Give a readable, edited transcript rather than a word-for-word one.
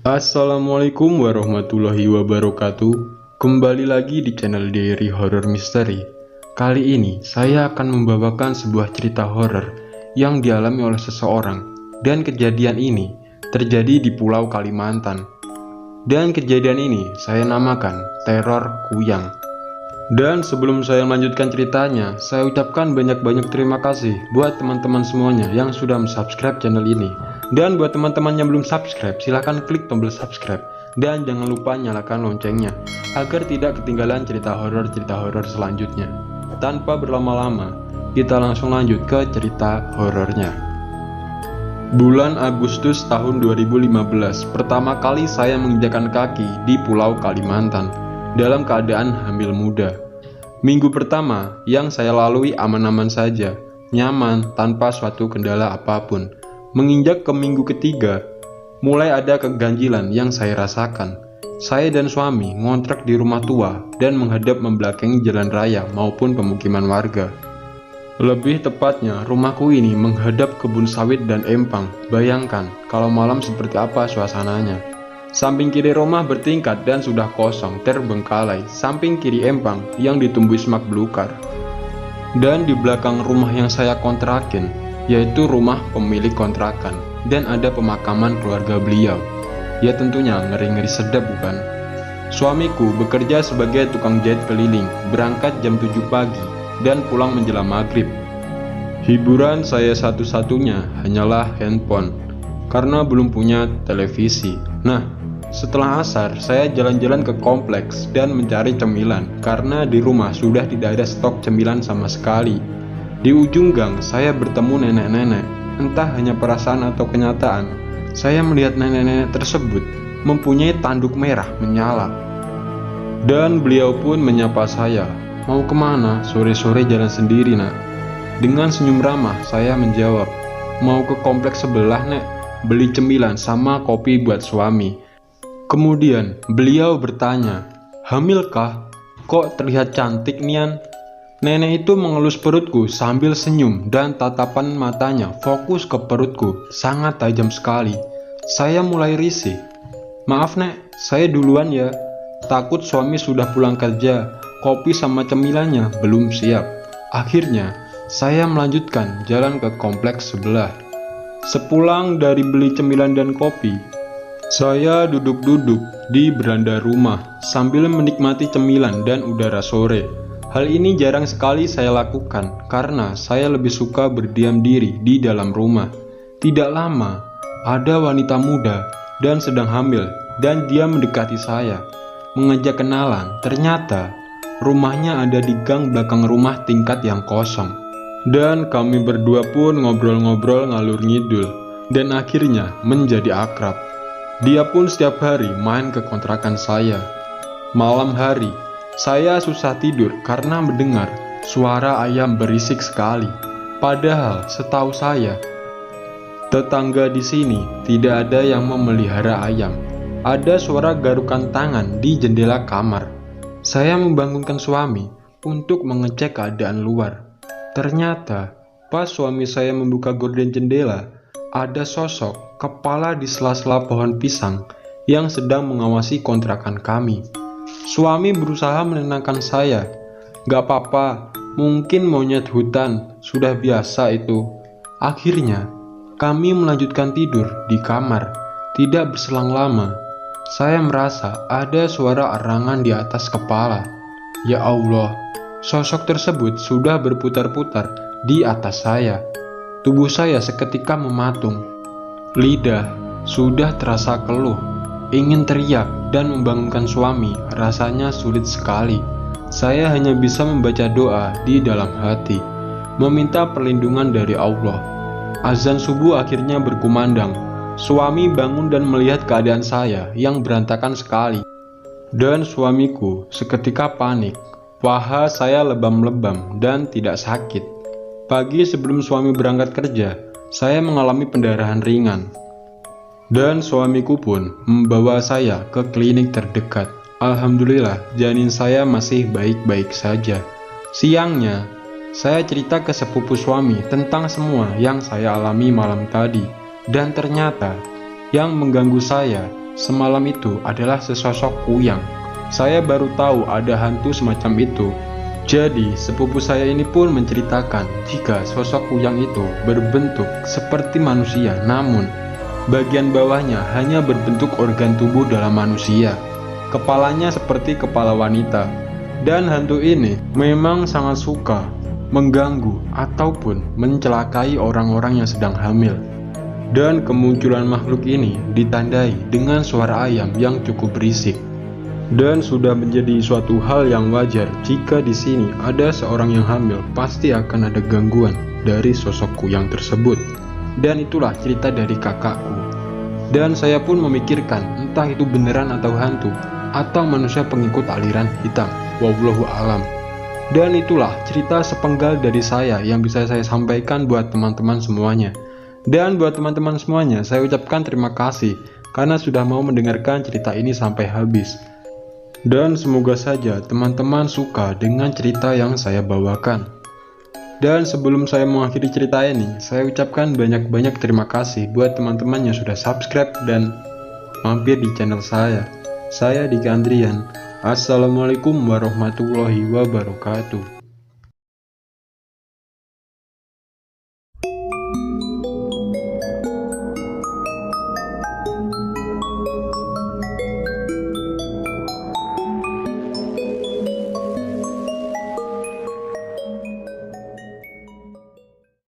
Assalamualaikum warahmatullahi wabarakatuh. Kembali lagi di channel Diary Horror Mystery. Kali ini saya akan membawakan sebuah cerita horor yang dialami oleh seseorang, dan kejadian ini terjadi di Pulau Kalimantan. Dan kejadian ini saya namakan Teror Kuyang. Dan sebelum saya melanjutkan ceritanya, saya ucapkan banyak-banyak terima kasih buat teman-teman semuanya yang sudah subscribe channel ini. Dan buat teman-teman yang belum subscribe, silahkan klik tombol subscribe. Dan jangan lupa nyalakan loncengnya, agar tidak ketinggalan cerita horor selanjutnya. Tanpa berlama-lama, kita langsung lanjut ke cerita horornya. Bulan Agustus tahun 2015, pertama kali saya menginjakan kaki di Pulau Kalimantan dalam keadaan hamil muda. Minggu pertama yang saya lalui aman-aman saja, nyaman tanpa suatu kendala apapun. Menginjak ke minggu ketiga, mulai ada keganjilan yang saya rasakan. Saya dan suami ngontrak di rumah tua dan menghadap membelakangi jalan raya maupun pemukiman warga. Lebih tepatnya, rumahku ini menghadap kebun sawit dan empang. Bayangkan kalau malam seperti apa suasananya. Samping kiri rumah bertingkat dan sudah kosong, terbengkalai. Samping kiri empang yang ditumbuhi semak belukar. Dan di belakang rumah yang saya kontrakin, yaitu rumah pemilik kontrakan, dan ada pemakaman keluarga beliau. Ya tentunya ngeri-ngeri sedap bukan? Suamiku bekerja sebagai tukang jahit keliling, berangkat jam 7 pagi dan pulang menjelang maghrib. Hiburan saya satu-satunya hanyalah handphone, karena belum punya televisi. Nah, setelah asar, saya jalan-jalan ke kompleks dan mencari cemilan, karena di rumah sudah tidak ada stok cemilan sama sekali. Di ujung gang, saya bertemu nenek-nenek. Entah hanya perasaan atau kenyataan, saya melihat nenek-nenek tersebut mempunyai tanduk merah menyala. Dan beliau pun menyapa saya, "Mau kemana? Sore-sore jalan sendiri, nak." Dengan senyum ramah, saya menjawab, "Mau ke kompleks sebelah, nek. Beli cemilan sama kopi buat suami." Kemudian beliau bertanya, "Hamilkah? Kok terlihat cantik nian?" Nenek itu mengelus perutku sambil senyum dan tatapan matanya fokus ke perutku, sangat tajam sekali. Saya mulai risih. "Maaf nek, saya duluan ya. Takut suami sudah pulang kerja, kopi sama cemilannya belum siap." Akhirnya, saya melanjutkan jalan ke kompleks sebelah. Sepulang dari beli cemilan dan kopi, saya duduk-duduk di beranda rumah sambil menikmati cemilan dan udara sore. Hal ini jarang sekali saya lakukan karena saya lebih suka berdiam diri di dalam rumah. Tidak lama, ada wanita muda dan sedang hamil dan dia mendekati saya, mengajak kenalan. Ternyata rumahnya ada di gang belakang rumah tingkat yang kosong. Dan kami berdua pun ngobrol-ngobrol ngalur ngidul dan akhirnya menjadi akrab. Dia pun setiap hari main ke kontrakan saya. Malam hari, saya susah tidur karena mendengar suara ayam berisik sekali. Padahal setahu saya, tetangga di sini tidak ada yang memelihara ayam. Ada suara garukan tangan di jendela kamar. Saya membangunkan suami untuk mengecek keadaan luar. Ternyata, pas suami saya membuka gorden jendela, ada sosok kepala di sela-sela pohon pisang yang sedang mengawasi kontrakan kami. Suami berusaha menenangkan saya. "Gak apa-apa, mungkin monyet hutan, sudah biasa itu." Akhirnya, kami melanjutkan tidur di kamar. Tidak berselang lama, saya merasa ada suara erangan di atas kepala. Ya Allah, sosok tersebut sudah berputar-putar di atas saya. Tubuh saya seketika mematung. Lidah sudah terasa keluh. Ingin teriak dan membangunkan suami rasanya sulit sekali. Saya hanya bisa membaca doa di dalam hati, meminta perlindungan dari Allah. Azan subuh akhirnya berkumandang. Suami bangun dan melihat keadaan saya yang berantakan sekali. Dan suamiku seketika panik. Paha saya lebam-lebam dan tidak sakit. Pagi sebelum suami berangkat kerja, saya mengalami pendarahan ringan. Dan suamiku pun membawa saya ke klinik terdekat. Alhamdulillah, janin saya masih baik-baik saja. Siangnya, saya cerita ke sepupu suami tentang semua yang saya alami malam tadi. Dan ternyata, yang mengganggu saya semalam itu adalah sesosok kuyang. Saya baru tahu ada hantu semacam itu. Jadi, sepupu saya ini pun menceritakan jika sosok kuyang itu berbentuk seperti manusia, namun bagian bawahnya hanya berbentuk organ tubuh dalam manusia. Kepalanya seperti kepala wanita. Dan hantu ini memang sangat suka mengganggu ataupun mencelakai orang-orang yang sedang hamil. Dan kemunculan makhluk ini ditandai dengan suara ayam yang cukup berisik. Dan sudah menjadi suatu hal yang wajar jika di sini ada seorang yang hamil, pasti akan ada gangguan dari sosok kuyang tersebut. Dan itulah cerita dari kakakku. Dan saya pun memikirkan entah itu beneran atau hantu, atau manusia pengikut aliran hitam. Wallahu alam. Dan itulah cerita sepenggal dari saya yang bisa saya sampaikan buat teman-teman semuanya. Dan buat teman-teman semuanya, saya ucapkan terima kasih karena sudah mau mendengarkan cerita ini sampai habis. Dan semoga saja teman-teman suka dengan cerita yang saya bawakan. Dan sebelum saya mengakhiri cerita ini, saya ucapkan banyak-banyak terima kasih buat teman-teman yang sudah subscribe dan mampir di channel saya. Saya Dika Andrian. Assalamualaikum warahmatullahi wabarakatuh.